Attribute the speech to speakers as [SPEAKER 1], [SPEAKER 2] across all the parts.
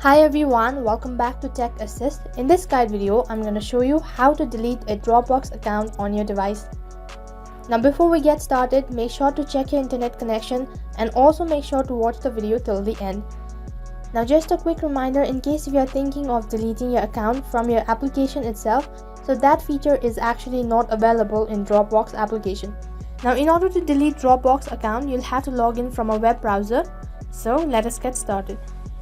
[SPEAKER 1] Hi everyone, welcome back to Tech Assist. In this guide video, I'm going to show you how to delete a Dropbox account on your device. Now before we get started, make sure to check your internet connection and also make sure to watch the video till the end. Now just a quick reminder in case if you are thinking of deleting your account from your application itself, so that feature is actually not available in Dropbox application. Now in order to delete Dropbox account, you'll have to log in from a web browser. So let us get started.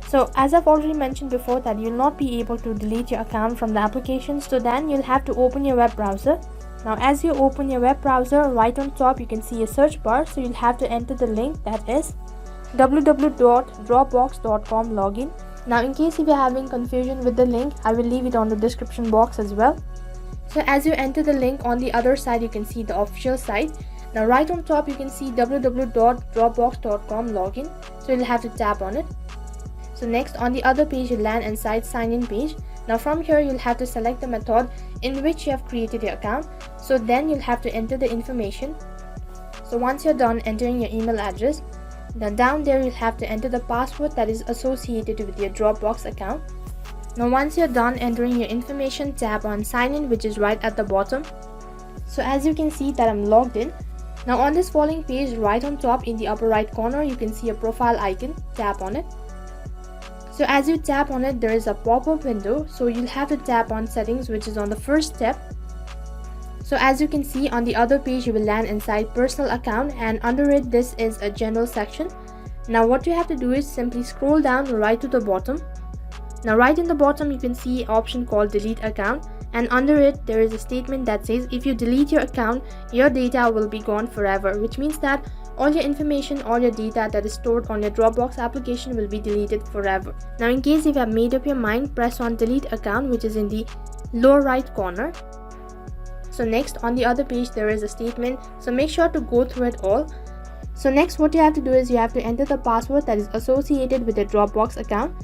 [SPEAKER 1] So as I've already mentioned before that you'll not be able to delete your account from the application, so then you'll have to open your web browser. Now as you open your web browser, right on top you can see a search bar, so you'll have to enter the link that is www.dropbox.com login. Now in case if you're having confusion with the link, I will leave it on the description box as well. So as you enter the link, on the other side you can see the official site. Now right on top you can see www.dropbox.com login, so you'll have to tap on it. So next on the other page you'll land inside sign in page. Now from here you'll have to select the method in which you have created your account. So then you'll have to enter the information. So once you're done entering your email address, then down there you'll have to enter the password that is associated with your Dropbox account. Now once you're done entering your information, tap on sign in, which is right at the bottom. So as you can see that I'm logged in. Now on this following page, right on top in the upper right corner you can see a profile icon. Tap on it. So as you tap on it, there is a pop-up window, so you'll have to tap on settings, which is on the first step. So as you can see on the other page you will land inside personal account, and under it this is a general section. Now what you have to do is simply scroll down right to the bottom. Now right in the bottom you can see an option called delete account, and under it there is a statement that says if you delete your account, your data will be gone forever, which means that all your information, all your data that is stored on your Dropbox application will be deleted forever. Now in case if you have made up your mind, press on delete account, which is in the lower right corner. So next on the other page there is a statement, so make sure to go through it all. So next what you have to do is you have to enter the password that is associated with your Dropbox account.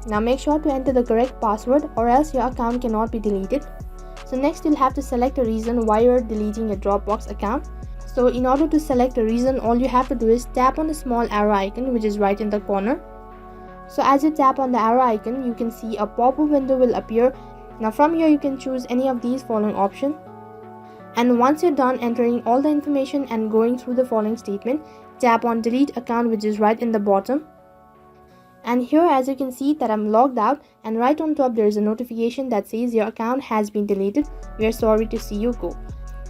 [SPEAKER 1] Now make sure to enter the correct password or else your account cannot be deleted. So next you'll have to select a reason why you're deleting your Dropbox account. So in order to select a reason, all you have to do is tap on the small arrow icon, which is right in the corner. So as you tap on the arrow icon, you can see a pop-up window will appear. Now from here you can choose any of these following options. And once you're done entering all the information and going through the following statement, tap on delete account, which is right in the bottom. And here as you can see that I'm logged out, and right on top there is a notification that says your account has been deleted. We are sorry to see you go.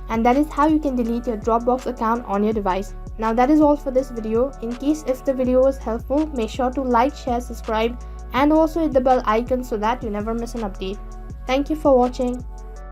[SPEAKER 1] And that is how you can delete your Dropbox account on your device. Now that is all for this video. In case if the video was helpful, make sure to like, share, subscribe, and also hit the bell icon so that you never miss an update. Thank you for watching.